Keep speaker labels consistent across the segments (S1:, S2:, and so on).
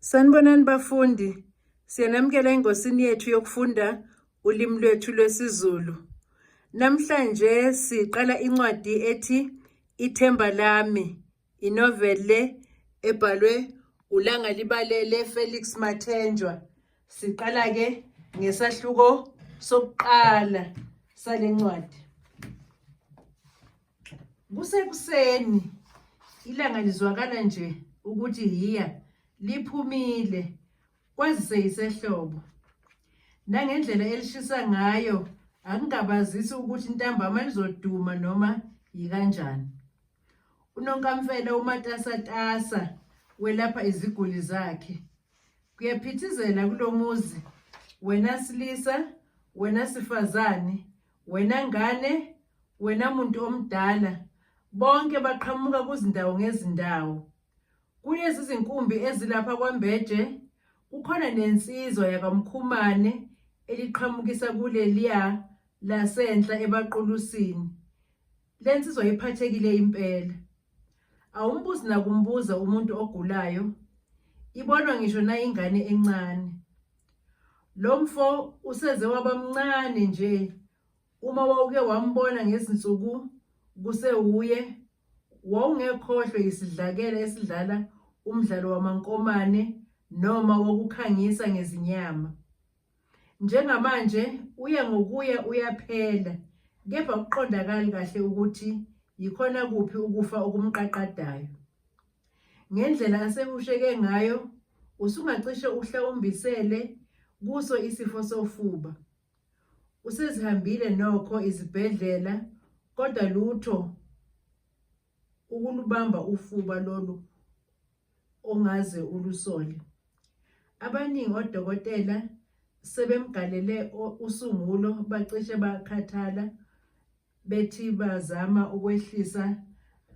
S1: Sanibonani bafundi, siyanamukela engosini yethu yokufunda ulimi lwethu lwesiZulu. Namhlanje siqala incwadi ethi Ithemba lami, inoveli le ebhalwe uLangalibalele Felix Mathenjwa. Siqala ke ngesahluko sokuqala salencwadi. Kusekuseni ilanga lizwakala nje ukuthi hiya liphumile kwazise isehlobo. Nangendlela elishisa ngayo akungabazisi ukuthi intambama lizoduma noma yikanjani. UNonkamfele umatasatasa welapha iziguli zakhe. Kuyaphithizela kulomuzi, wena silisa, wena sifazane, wena ngane, wena muntu omdala, bonke baqhamuka kuzindawo ngezindawo. Kulezi zinkumbi ezilapha kwaMbeje kukhona nensizwa yakamkhumane eliqhamukisa kuleliya lasenhla ebaqulusini. Lensizwa iphathekile impela. Awumbuzi nakumbuza umuntu ogulayo, ibonwa ngisho na ingane encane. Lo mfo useze wabamncane nje. Uma wawuke wambona ngezinsuku kusewuye, wawungekhohlwe isidlakela esidlala umdlalo wamankomane noma wokukhangisa ngezinyama. Njengamanje uya ngokuya uyaphela, kepha kuqondakali kahle ukuthi yikhona kuphi ukufa okumqaqadayo. Ngendlela asehusheke ngayo usungacishe uhlawumbisele kuso isifo sofuba. Usezihambile nokho izibhedlela kodwa lutho ukulubamba ufuba lolu ongaze ulusole. Abaningi odokotela sebemgalele usungulo bacishe bakhathala bethi bazama ukwehlisa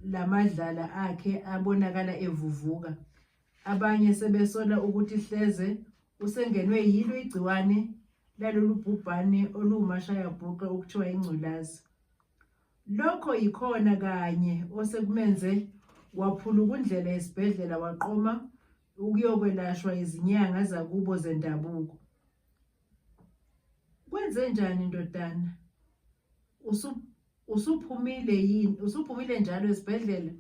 S1: lamadlala akhe abonakala evuvuka. Abanye sebesola ukuthi hleze usengenwe yilo igciwane lalolu bhubhane oluwumashayabhuqe okuthiwa ingculazi. Lokho yikhona kanye osekumenze waphula ukundlela esibhedlela waqoma ukuyokwelashwa izinyanga zakubo zendabuko. Kwenze njani ndodana? Usuphumile yini? Usuphumile njalo esibhedlela?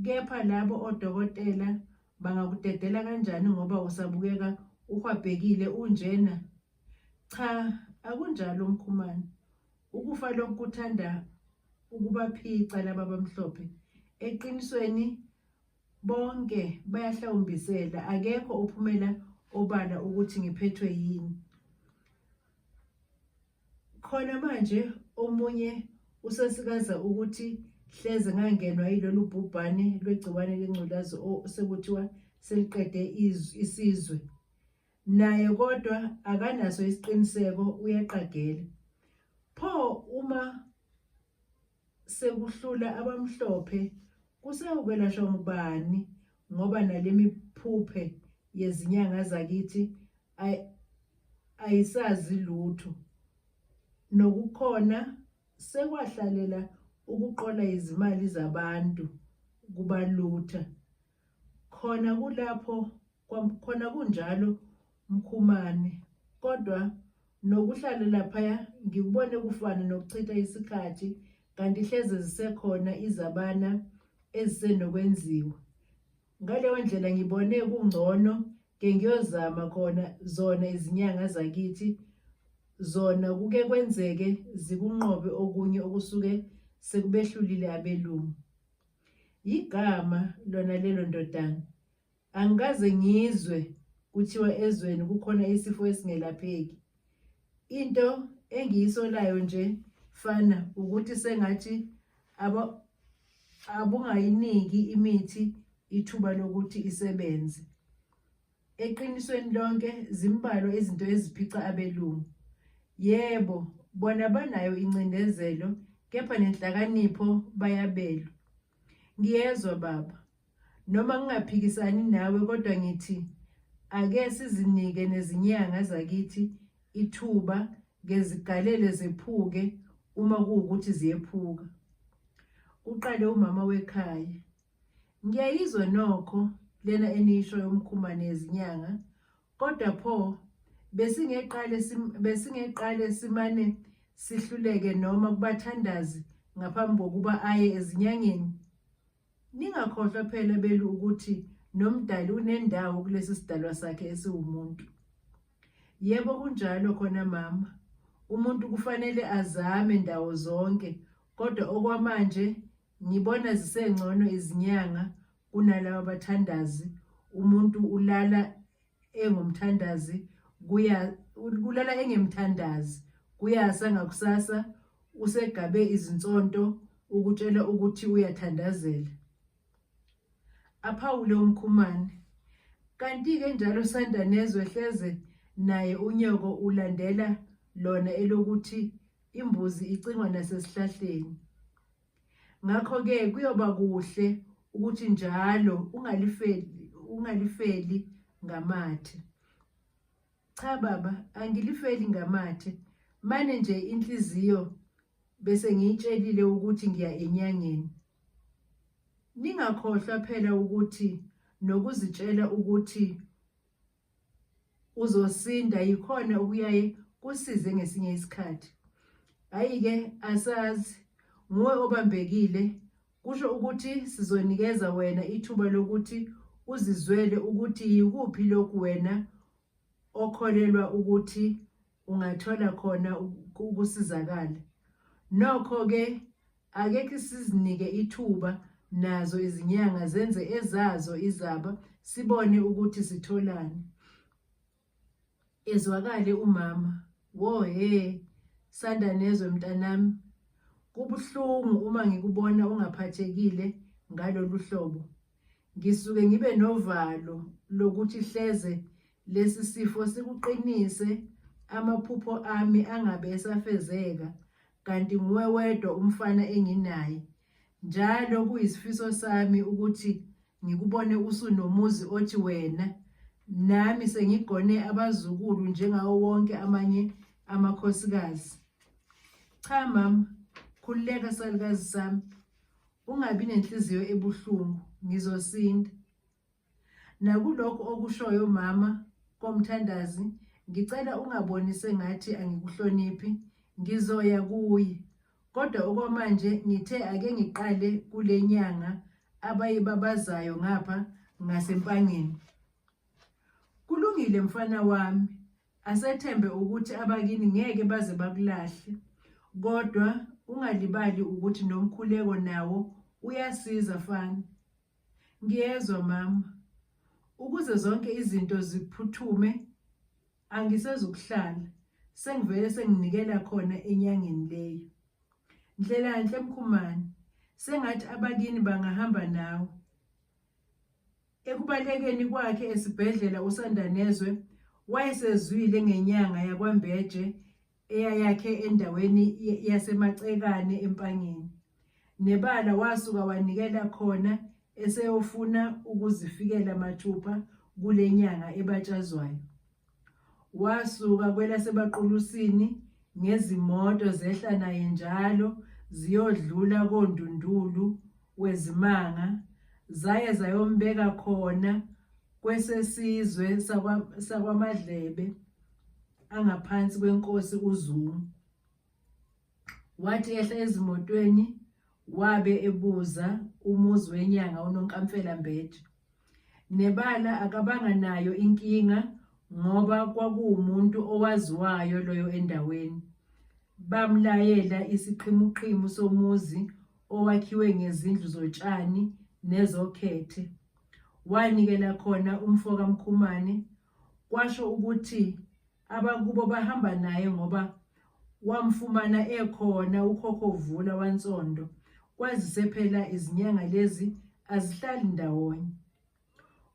S1: Kepha labo odokotela bangakudedela kanjani ngoba usabukeka uhwabhekile unjena? Cha, akunjalo mkhumane. Ukufa lokhu kuthanda ukubaphica laba bamhlophe. Eqinisweni bonke bayahlawumbisela, akekho uphumela obala ukuthi ngiphethwe yini. Khona manje omunye usesikaza ukuthi hleze ngangenwa yilolu bhubhane lwegciwane lengculazi osekuthiwa seliqede isizwe. Naye kodwa akanaso isiqiniseko, uyaqagela. Pho uma sekuhlula abamhlophe kusewukwelashwa ngubani ngoba nalemiphuphe yezinyanga zakithi ayisazi lutho. Nokukhona sekwahlalela ukuqola izimali zabantu kubalutha. Khona kulapho khona kunjalo mkhumane, kodwa nokuhlala laphaya ngikubone kufana nokuchitha isikhathi kanti hleze zisekhona izabana ezisenokwenziwa. Ngaleyo ndlela ngibone kungcono ke ngiyozama khona zona izinyanga zakithi, zona kuke kwenzeke zikunqobe okunye okusuke sekubehlulile abelungu. Igama lona lelo ndodana. Angikaze ngizwe kuthiwa ezweni kukhona isifo esingelapheki. Into engiyisolayo nje fana ukuthi sengathi abungayiniki imithi ithuba lokuthi isebenze. Eqinisweni lonke zimbalwa izinto eziphica abelungu. Yebo, bona banayo incindezelo, kepha nenhlakanipho bayabelwa. Ngiyezwa baba, noma ngingaphikisani nawe kodwa ngithi ake sizinike nezinyanga zakithi ithuba ngezigalele zephuke uma kuwukuthi ziyephuka. Uqale umama wekhaya. Ngiyayizwa nokho lena enisho yomkhumane yezinyanga. Kodwa pho besingeqale simane sihluleke noma kubathandazi ngaphambi kokuba aye ezinyangeni. Ningakhohlwa phela belu ukuthi nomdali unendawo kulesi sidalwa sakhe esiwumuntu. Yebo kunjalo khona mama, umuntu kufanele azame ndawo zonke, kodwa okwamanje ngibona zisengcono izinyanga kunalabo bathandazi. Umuntu ulala engumthandazi kulala engemthandazi, kuyasa ngakusasa usegabe izinsonto ukutshela ukuthi uyathandazela. Aphawule umkhumane. Kanti-ke njalo Sandanezwe hleze naye unyoko ulandela lona elokuthi imbuzi icingwa nasesihlahleni. Ngakho-ke kuyoba kuhle ukuthi njalo ungalifeli ngamathe. Cha baba, angilifeli ngamathe. Mane nje inhliziyo bese ngiyitshelile ukuthi ngiya enyangeni. Ningakhohlwa phela ukuthi nokuzitshela ukuthi uzosinda yikhona okuyaye kusize ngesinye isikhathi. Hayi-ke asazi, nguwe obambekile. Kusho ukuthi sizonikeza wena ithuba lokuthi uzizwele ukuthi yikuphi lokhu wena okholelwa ukuthi ungathola khona ukusizakala. Nokho-ke akekho sizinike ithuba nazo izinyanga zenze ezazo izaba, sibone ukuthi sitholani. Ezwakale umama. Wohe Sandanezwe mntanami, kubuhlungu uma ngikubona ungaphathekile ngalolu hlobo. Ngisuke ngibe novalo lokuthi hleze lesi sifo sikuqinise, amaphupho ami angabe esafezeka, kanti nguwe wedwa umfana enginaye. Njalo kuyisifiso sami ukuthi ngikubone usunomuzi othi wena, nami sengigone abazukulu njengawo wonke amanye amakhosikazi. Cha mama, khululeka salukazi sami, ungabi nenhliziyo ebuhlungu, ngizosinda. Nakulokho okushoyo mama komthandazi, ngicela ungaboni sengathi angikuhloniphi, ngizoya kuye. Kodwa okwamanje ngithe ake ngiqale kule nyanga abayibabazayo ngapha ngasempangeni. Kulungile mfana wami, asethembe ukuthi abakini ngeke baze bakulahle. Kodwa ungalibali ukuthi nomkhuleko nawo uyasiza fana. Ngiyezwa mama, ukuze zonke izinto ziphuthume angisezukuhlala, sengivele senginikela khona enyangeni leyo. Ndlelanhle mkhumane, sengathi abakini bangahamba nawe. Ekubalekeni kwakhe esibhedlela uSandanezwe wayesezwile ngenyanga yakwaMbeje eyayakhe endaweni yasemacekane empangeni. Nebala wasuka wanikela khona eseyofuna ukuzifikela mathupha kule nyanga ebatshazwayo. Wasuka kwelaseBaqulusini ngezimoto zehla naye njalo ziyodlula koNdundulu wezimanga, zaye zayombeka khona kwesesizwe sakwaMadlebe angaphansi kwenkosi uZungu. Wathi ehla ezimotweni wabe ebuza umuzi wenyanga uNonkamfela Mbeje. Nebala akabanga nayo inkinga ngoba kwakuwumuntu owaziwayo loyo endaweni. Bamlayela isiqhimuqhimu somuzi owakhiwe ngezindlu zotshani nezokhethe. Wanikela khona umfoka Mkhumane, kwasho ukuthi abakubo bahamba naye ngoba wamfumana ekhona ukhokho Vula waNsondo. Kwazise phela izinyanga lezi azihlali ndawonye.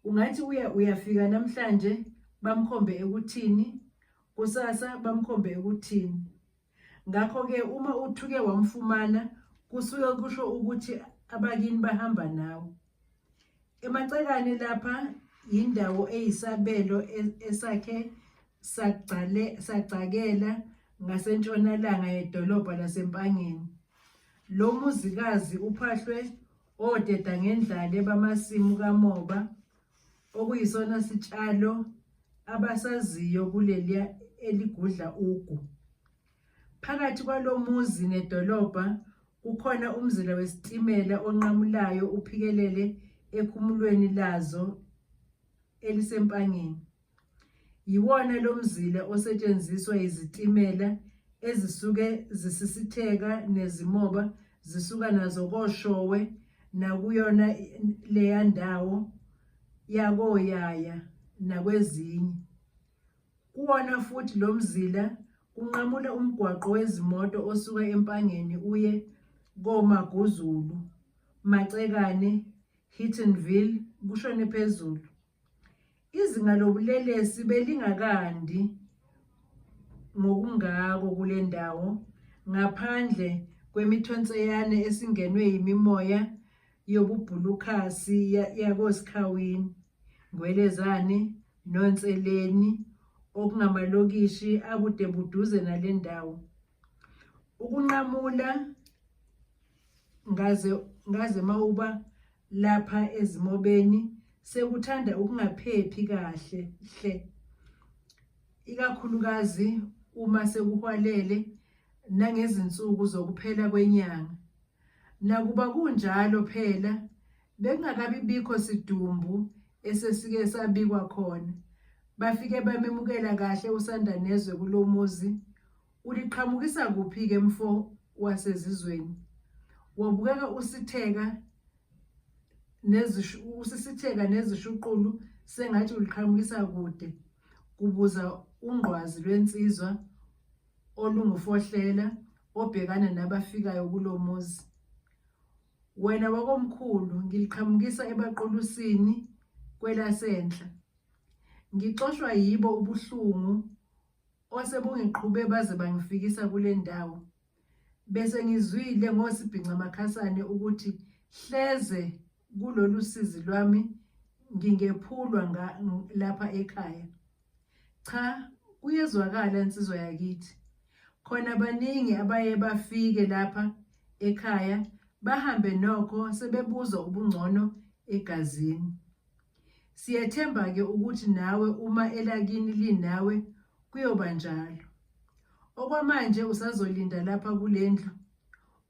S1: Ungathi uyafika namhlanje bamkhombe ekuthini, kusasa bamkhombe ekuthini. Ngakho-ke uma uthuke wamfumana kusuke kusho ukuthi abakini bahamba nawe. Emacekane lapha indawo eyisabelo esakhe sagcakela ngasentshonalanga yedolobha lasempangeni. Lo muzikazi uphahlwe odeda ngendlale bamasimu kaMoba okuyisona sitshalo abasaziyo kuleliya eligudla ugu. Phakathi kwalomuzi nedolobha kukhona umzila wesitimela onqamulayo uphikelele ekhumulweni lazo elisempangeni. Yiwona lo mzila osetshenziswa izitimela ezisuke zisisitheka nezimoba zisuka nazo koShowe nakuyona leya ndawo yakoYaya nakwezinye. Kuwona futhi lo mzila kunqamula umgwaqo wezimoto osuka empangeni uye koMaguzulu, Macekane, Hittonville kushone phezulu. Izinga lobulelesi belingakandi ngokungako kule ndawo ngaphandle kwemithonseyane esingenwe yimimoya yobubhulukhasi yakoSikhawini, Ngwelezane, Nonseleni okungamalokishi akude buduze nale ndawo. Ukunqamula ngaze mawuba lapha ezimobeni sekuthanda ukungaphephi kahle hle, ikakhulukazi uma sekuhwalele nangezinsuku zokuphela kwenyanga. Nakuba kunjalo phela bekungakabi bikho sidumbu esesike sabikwa khona. Bafike bamemukela kahle uSandanezwe kulomuzi. Uliqhamukisa kuphi-ke mfo wasezizweni? Wabukeka usitheka nezishuqulu sengathi uliqhamukisa kude, kubuza ungqwazi lwensizwa olungufohlela obhekana nabafikayo kulomuzi. Wena wakomkhulu, ngiliqhamukisa ebaqulusini kwelasenhla. Ngixoshwa yibo ubuhlungu osebungiqhube baze bangifikisa kule ndawo. Bese ngizwile ngosibhinca makhasane ukuthi hleze kulolu sizi lwami ngingephulwa lapha ekhaya. Cha, kuyezwakala insizwa yakithi. Khona baningi abaye bafike lapha ekhaya bahambe nokho sebebuza ubungcono egazini. Siyethemba-ke ukuthi nawe uma elakini linawe kuyoba njalo. Okwamanje usazolinda lapha kulendlu.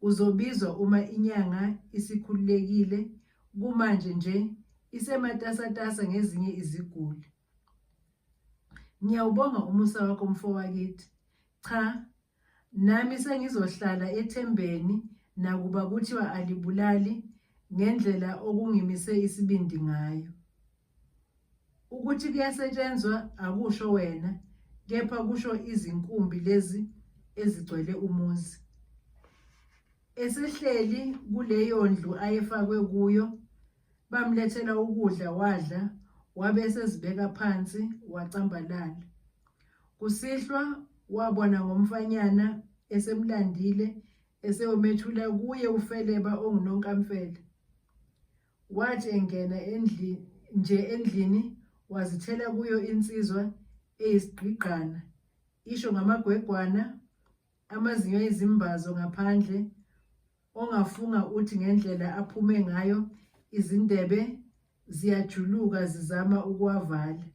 S1: Uzobizwa uma inyanga isikhululekile, kumanje nje isematasatasa ngezinye iziguli. Ngiyawubonga umusa wakho mfo wakithi. Cha, nami sengizohlala ethembeni nakuba kuthiwa alibulali ngendlela okungimise isibindi ngayo. Ukuthi kuyasetshenzwa akusho wena, kepha kusho izinkumbi lezi ezigcwele umuzi. Esehleli kuleyo ndlu ayefakwe kuyo, bamlethela ukudla wadla, wabe sezibeka phansi wacambalala. Kusihlwa wabona ngomfanyana esemlandile eseyomethula kuye ufeleba ongunonkamfele. Wathi engena endlini wazithela kuyo insizwa eyisigqigqana, isho ngamagwegwana, amazinyo ezimbazo ngaphandle, ongafunga uthi ngendlela aphume ngayo izindebe ziyajuluka zizama ukuwavala.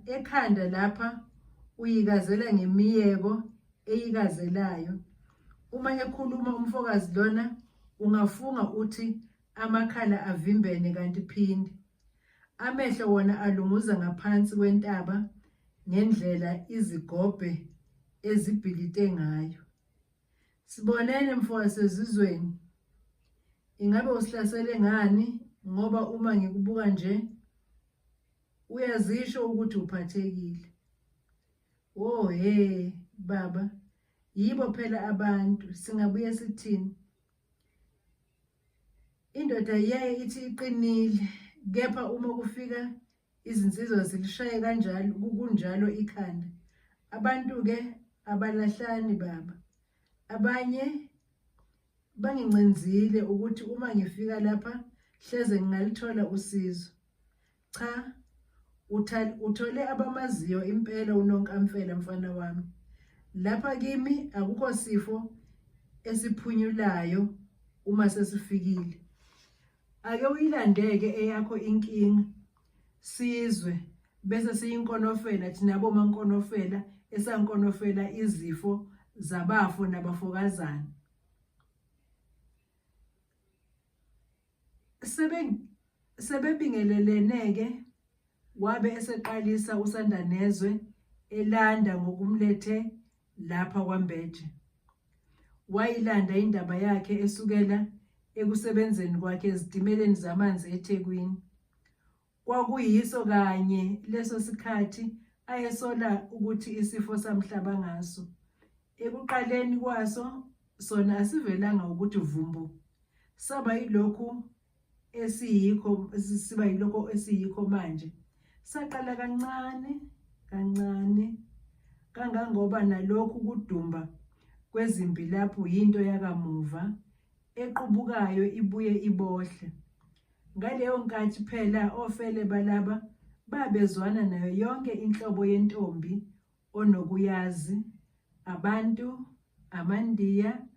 S1: Ekhanda lapha uyikazela ngemiyeko eyikazelayo. Uma ekhuluma umfokazi lona ungafunga uthi amakhala avimbene kanti phinde. Amehlo wona alunguza ngaphansi kwentaba ngendlela izigobhe ezibhilite ngayo. Sibonene mfo wasezizweni. Ingabe usihlasele ngani ngoba uma ngikubuka nje uyazisho ukuthi uphathekile. Oh baba, yibo phela abantu, singabuye sithini? Indoda iyaye ithi iqinile, kepha uma kufika izinsizwa zilishaye kanjalo kunjalo ikhanda. Abantu-ke abalahlani baba. Abanye bangincenzile ukuthi uma ngifika lapha hleze ngingalithola usizo. Cha, uthole abamaziyo impela unonkamfela mfana wami. Lapha kimi akukho sifo esiphunyulayo uma sesifikile. Ake uyilandeke eyakho inkinga sizwe bese siyinkonofela thina bomankonofela esankonofela izifo zabafo nabafokazana. Sebebingelelene-ke wabe eseqalisa uSandanezwe elanda ngokumlethe lapha kwaMbeje. Wayilanda indaba yakhe esukela ekusebenzeni kwakhe ezitimeleni zamanzi eThekwini. Kwakuyiso kanye leso sikhathi ayesola ukuthi isifo samhlaba ngaso. Ekuqaleni kwaso sona asivelanga ukuthi vumbu, saba yilokhu esiyikho manje. Saqala kancane kancane kangangoba nalokhu kudumba kwezimpi lapho yinto yakamuva equbukayo ibuye ibohle. Ngaleyo nkathi phela ofele balaba babezwana nayo yonke inhlobo yentombi onokuyazi, abantu, amandiya,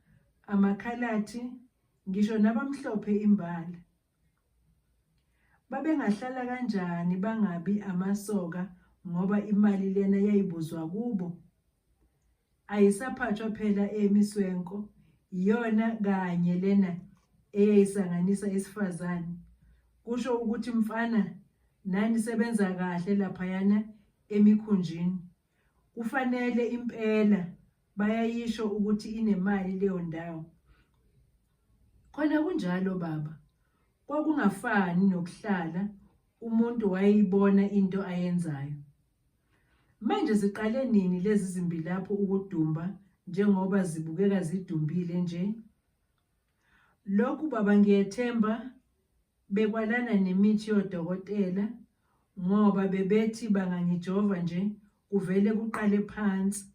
S1: amakhalathi, ngisho nabamhlophe imbala. Babengahlala kanjani bangabi amasoka ngoba imali lena yayibuzwa kubo? Ayisaphathwa phela emiswenko, iyona kanye lena eyayisanganisa isifazane. Kusho ukuthi mfana nani sebenza kahle laphayana emikhunjini. Kufanele impela bayayisho ukuthi inemali leyo ndawo. Khona kunjalo baba. Kwakungafani nokuhlala umuntu wayibona into ayenzayo. Manje ziqale nini lezi zimbi lapho ukudumba njengoba zibukeka zidumbile nje? Lokhu baba ngiyethemba bekwalana nemithi yodokotela ngoba bebethi bangangijova nje kuvele kuqale phansi,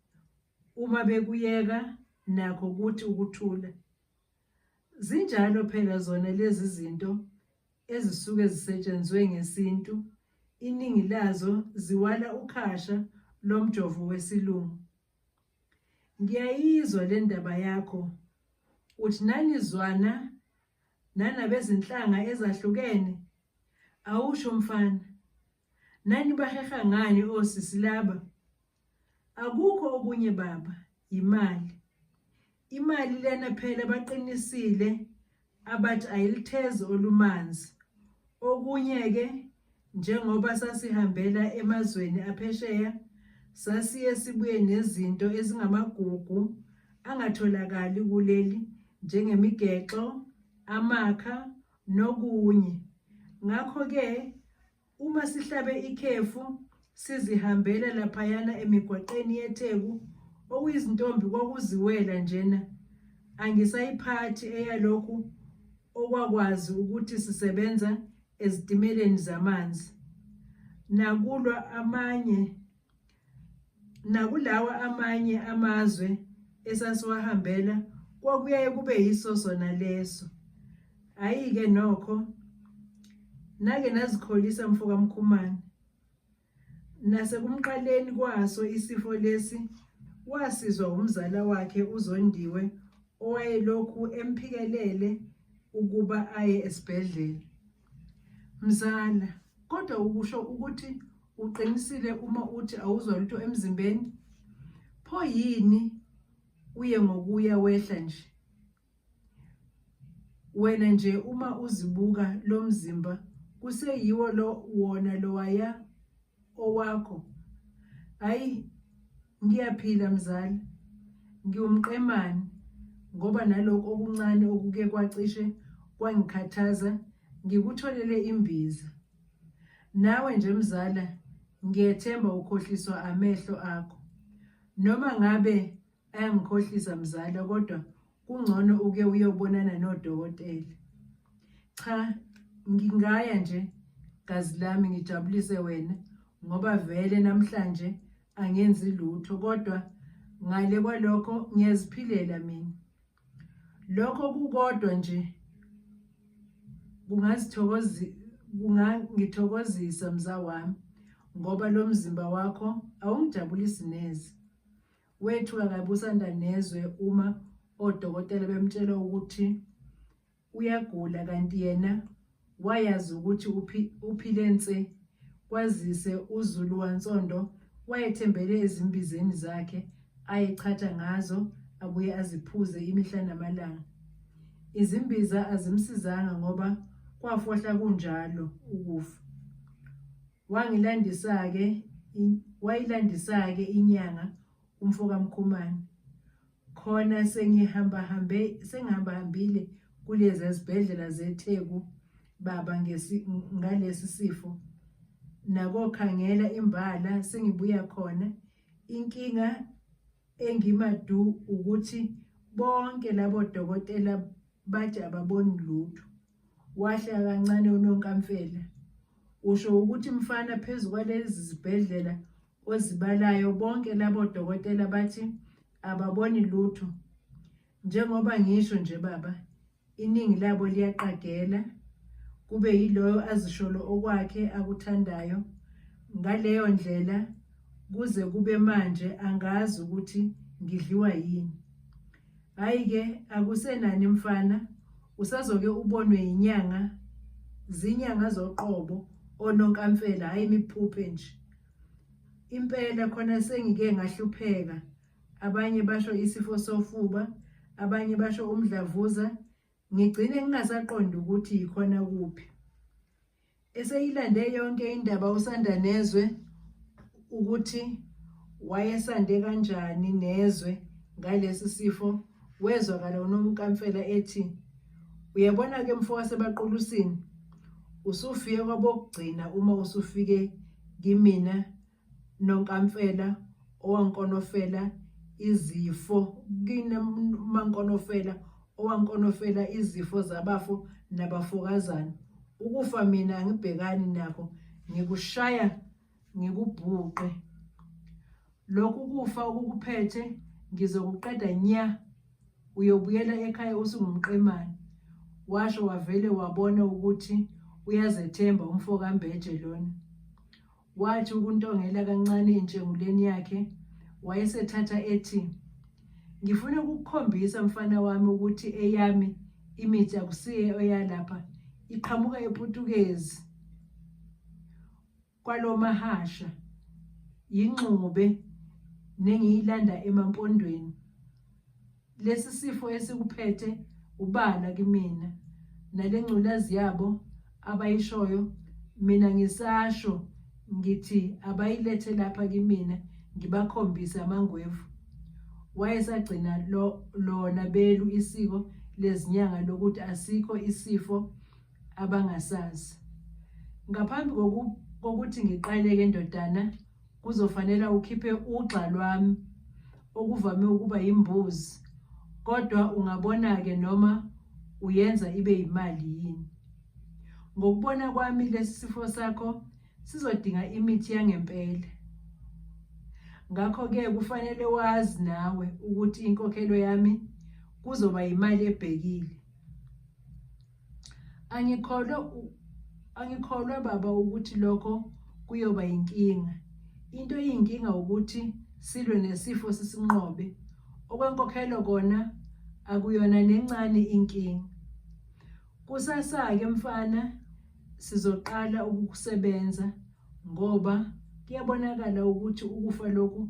S1: uma bekuyeka nakho ukuthi ukuthula. Zinjalo phela zona lezi zinto ezisuke zisetshenzwe ngesintu, iningi lazo ziwala ukhasha lomjovo wesilungu. Ngiyayizwa le ndaba yakho, uthi nanizwana nanabezinhlanga ezahlukene. Awusho mfana, nani baheha ngani osisi laba? Akukho okunye baba, imali. Imali lena phela baqinisile abathi ayilithezi olumanzi. Okunye-ke njengoba sasihambela emazweni aphesheya, sasiye sibuye nezinto ezingamagugu angatholakali kuleli njengemigexo, amakha nokunye. Ngakho-ke uma sihlabe ikhefu sizihambela laphayana emigwaqeni yeTheku, okuyizintombi kwakuziwela njena, angisayiphathi eyalokhu okwakwazi ukuthi sisebenza ezitimeleni zamanzi. Nakulawa amanye amazwe esasiwahambela kwakuyaye kube yiso sona leso. Hayi-ke nokho nake nazikholisa mfoka Mkhumane. Nasekumqaleni kwaso isifo lesi wasizwa umzala wakhe uZondiwe owayelokhu emphikelele ukuba aye esibhedlela. Mzala, kodwa ukusho ukuthi uqinisile uma uthi awuzwa lutho emzimbeni? Pho yini uye ngokuya wehla nje? Wena nje uma uzibuka lo mzimba kuseyiwo wona lowaya owakho. Hayi, ngiyaphila mzala, ngiwumqemane ngoba nalokho okuncane okuke kwacishe kwangikhathaza ngikutholele imbiza. Nawe nje mzala, ngiyethemba ukhohliswa amehlo akho. Noma ngabe ayangikhohlisa mzala, kodwa kungcono uke uyobonana nodokotela. Cha, ngingaya nje gazi lami ngijabulise wena ngoba vele namhlanje angenzi lutho, kodwa ngale kwalokho ngiyaziphilela mina. Lokho kukodwa nje kungangithokozisa mza wami ngoba lo mzimba wakho awungijabulisi neze. Wethu akabe uSandanezwe uma odokotela bemtshela ukuthi uyagula kanti yena wayazi ukuthi uphile nse. kwazise uZulu waNsondo wayethembele ezimbizeni zakhe ayechatha ngazo abuye aziphuze imihla namalanga. Izimbiza azimsizanga ngoba kwafohla kunjalo ukufa. Wayilandisa-ke inyanga uMfokaMkhumane. Khona sengihambahambile kulezi zibhedlela zeTheku baba ngalesi sifo. Nakokhangela imbala sengibuya khona. Inkinga engimadu ukuthi bonke labo dokotela bathi ababoni lutho. Wahla kancane uNonkamfela. Usho ukuthi mfana phezu kwalezi zibhedlela ozibalayo bonke labo dokotela bathi ababoni lutho. Njengoba ngisho nje baba, iningi labo liyaqagela kube yiloyo azisholo okwakhe akuthandayo. Ngaleyo ndlela kuze kube manje angazi ukuthi ngidliwa yini. Hayi-ke akusenani mfana, usazoke ubonwe inyanga, zinyanga zoqobo oNonkamfela, hayi imiphuphe nje. Impela khona sengike ngahlupheka. Abanye basho isifo sofuba, abanye basho umdlavuza. Ngigcine ngingasaqondi ukuthi yikhona kuphi. Eseyilande yonke indaba uSandanezwe ukuthi wayesande kanjani nezwe ngalesi sifo. Wezwakala uNonkamfela ethi, uyabona ke mfo waseBaqulusini, usufike kwabokugcina uma usufike kimina Nonkamfela owankonofela izifo, mankonofela owankonofela izifo zabafo nabafokazana. Ukufa mina angibhekani nakho, ngikushaya ngikubhuqe. Lokhu kufa okukuphethe ngizokuqeda nya, uyobuyela ekhaya usungumqemane. Washo wavele wabona ukuthi uyazethemba uMfokaMbeje lona. Wathi ukuntongela kancane intshenguleni yakhe, wayesethatha ethi, ngifuna ukukukhombisa mfana wami ukuthi eyami imithi akusiye oyalapha, iqhamuka ePutukezi kwalo Mahasha, yingxube nengiyilanda emampondweni. Lesi sifo esikuphethe ubala kimina, nalengculazi yabo abayishoyo mina ngisasho ngithi abayilethe lapha kimina ngibakhombise amangwevu. Wayesagcina lona belu isiko lezinyanga lokuthi asikho isifo abangasazi. Ngaphambi kokuthi ngiqaleke ndodana, kuzofanele ukhiphe ugxa lwami okuvame ukuba imbuzi, kodwa ungabona-ke noma uyenza ibe yimali yini. Ngokubona kwami lesi sifo sakho sizodinga imithi yangempela. Ngakho-ke kufanele wazi nawe ukuthi inkokhelo yami kuzoba yimali ebhekile. Angikholwa baba ukuthi lokho kuyoba yinkinga. Into eyinkinga ukuthi silwe nesifo sisinqobe. Okwenkokhelo kona akuyona nencane inkinga. Kusasa-ke mfana sizoqala ukusebenza ngoba kuyabonakala ukuthi ukufa lokhu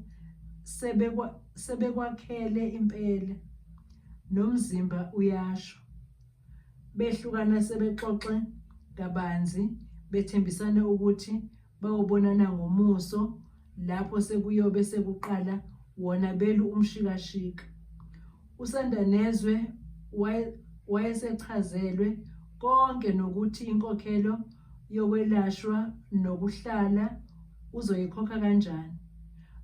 S1: sebekwakhele impela, nomzimba uyasho. Behlukana sebexoxe kabanzi bethembisana ukuthi bayobonana ngomuso, lapho sekuyobe sekuqala wona belu umshikashika. uSandanezwe wayesechazelwe konke nokuthi inkokhelo yokwelashwa nokuhlala uzoyikhokha kanjani.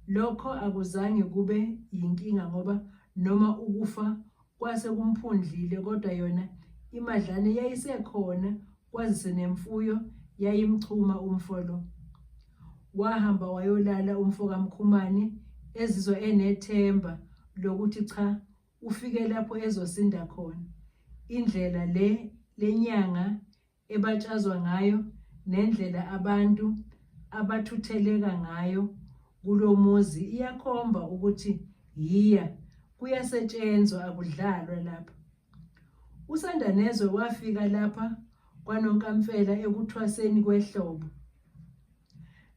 S1: Lokho akuzange kube yinkinga ngoba noma ukufa kwase kumphundlile, kodwa yona imadlana yayisekhona, kwazise nemfuyo yayimchuma umfolo. Wahamba wayolala uMfokaMkhumane ezizwa enethemba lokuthi cha, ufike lapho ezosinda khona. Indlela lenyanga ebatshazwa ngayo nendlela abantu abathutheleka ngayo kulo muzi iyakhomba ukuthi yiya kuyasetshenzwa, akudlalwa lapha. uSandanezwe wafika lapha kwaNonkamfela ekuthwaseni kwehlobo.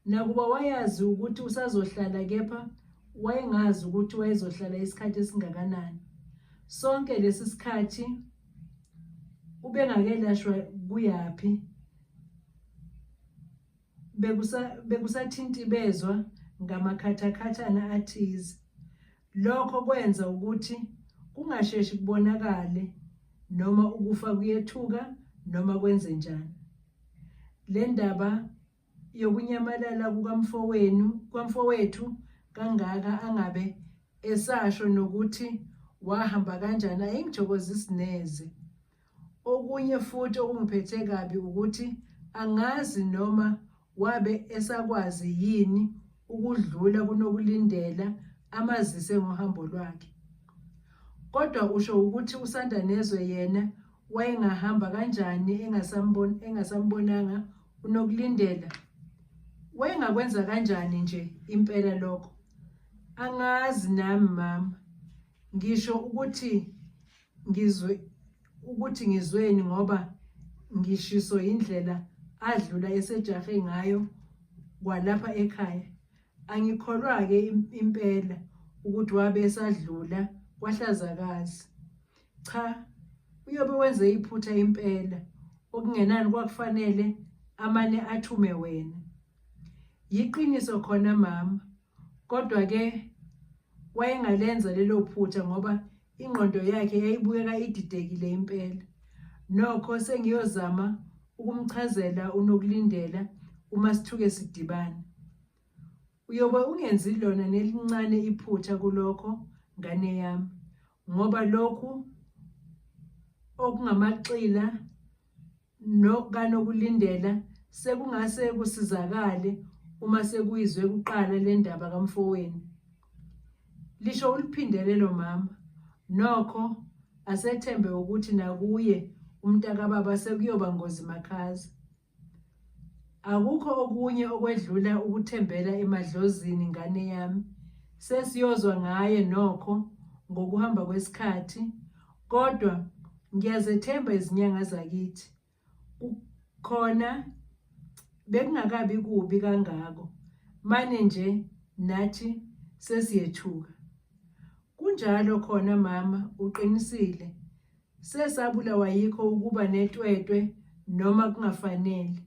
S1: nakuba wayazi ukuthi usazohlala, kepha wayengazi ukuthi wayezohlala isikhathi esingakanani. Sonke lesi sikhathi ubengakelashwa kuyaphi, bekusathintibezwa ngamakhathakhathana athize. Lokho kwenza ukuthi kungasheshi kubonakale noma ukufa kuyethuka noma kwenze njani. Le ndaba yokunyamalala kwamfowethu kangaka angabe esasho nokuthi wahamba kanjani ayingithokozisi neze. Okunye futhi okungiphethe kabi ukuthi angazi noma wabe esakwazi yini ukudlula kunokulindela amazise ngohambo lwakhe. Kodwa usho ukuthi uSandanezwe yena wayengahamba kanjani engasambonanga uNokulindela? Wayengakwenza kanjani nje impela lokho? Angazi nami mama. Ngisho ukuthi ngizweni ngoba ngishiso indlela adlula esejahe ngayo kwalapha ekhaya. Angikholwa-ke impela ukuthi wabe esadlula kwaHlazakazi. Cha, uyobe wenze iphutha impela okungenani kwakufanele amane athume wena. Yiqiniso khona mama, kodwa-ke wayengalenza lelo phutha ngoba ingqondo yakhe yayibukeka ididekile impela. Nokho sengiyozama ukumchazela uNokulindela uma sithuke sidibana. Uyobe ungenzi lona nelincane iphutha kulokho, ngane yami, ngoba lokhu okungamaxila noKanokulindela sekungase kusizakale uma sekuyizwe kuqala le ndaba kamfowenu. Lisho uliphindelelo mama, nokho asethembe ukuthi nakuye umntakababa sekuyoba ngozi makhaza. Akukho okunye okwedlula ukuthembela emadlozini, ngane yami. Sesiyozwa ngaye nokho ngokuhamba kwesikhathi, kodwa ngiyazethemba izinyanga zakithi. Khona bekungakabi kubi kangako, mane nje nathi sesiyethuka. Kunjalo khona mama, uqinisile. Sesabulawa yikho ukuba netwetwe noma kungafanele.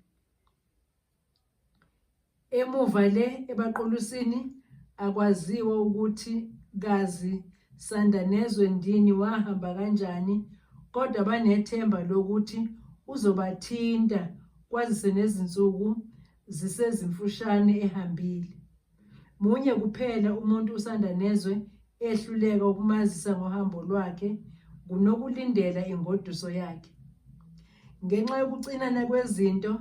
S1: Emuva le ebaQolusini akwaziwa ukuthi kazi Sandanezwe Ndini wahamba kanjani, kodwa banethemba lokuthi uzobathinta kwazise nezinsuku zisezimfushane ehambile. Munye kuphela umuntu uSandanezwe ehluleka ukumazisa ngohambo lwakhe, kuNokulindela ingoduso yakhe. Ngenxa yokucinana kwezinto,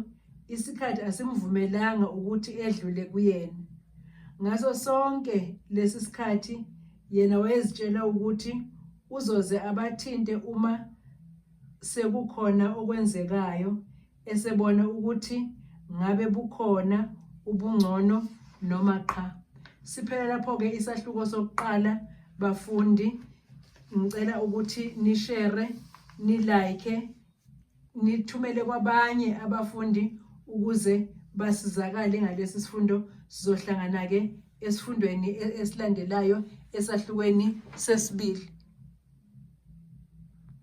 S1: isikhathi asimvumelanga ukuthi edlule kuyena. Ngaso sonke lesi sikhathi yena wayezitshela ukuthi uzoze abathinte uma sekukhona okwenzekayo, esebona ukuthi ngabe bukhona ubungcono noma qha. Siphela lapho-ke isahluko sokuqala bafundi. Ngicela ukuthi nishare, nilike, nithumele kwabanye abafundi ukuze basizakale ngalesi sifundo. Sizohlangana-ke esifundweni esilandelayo esahlukweni sesibili.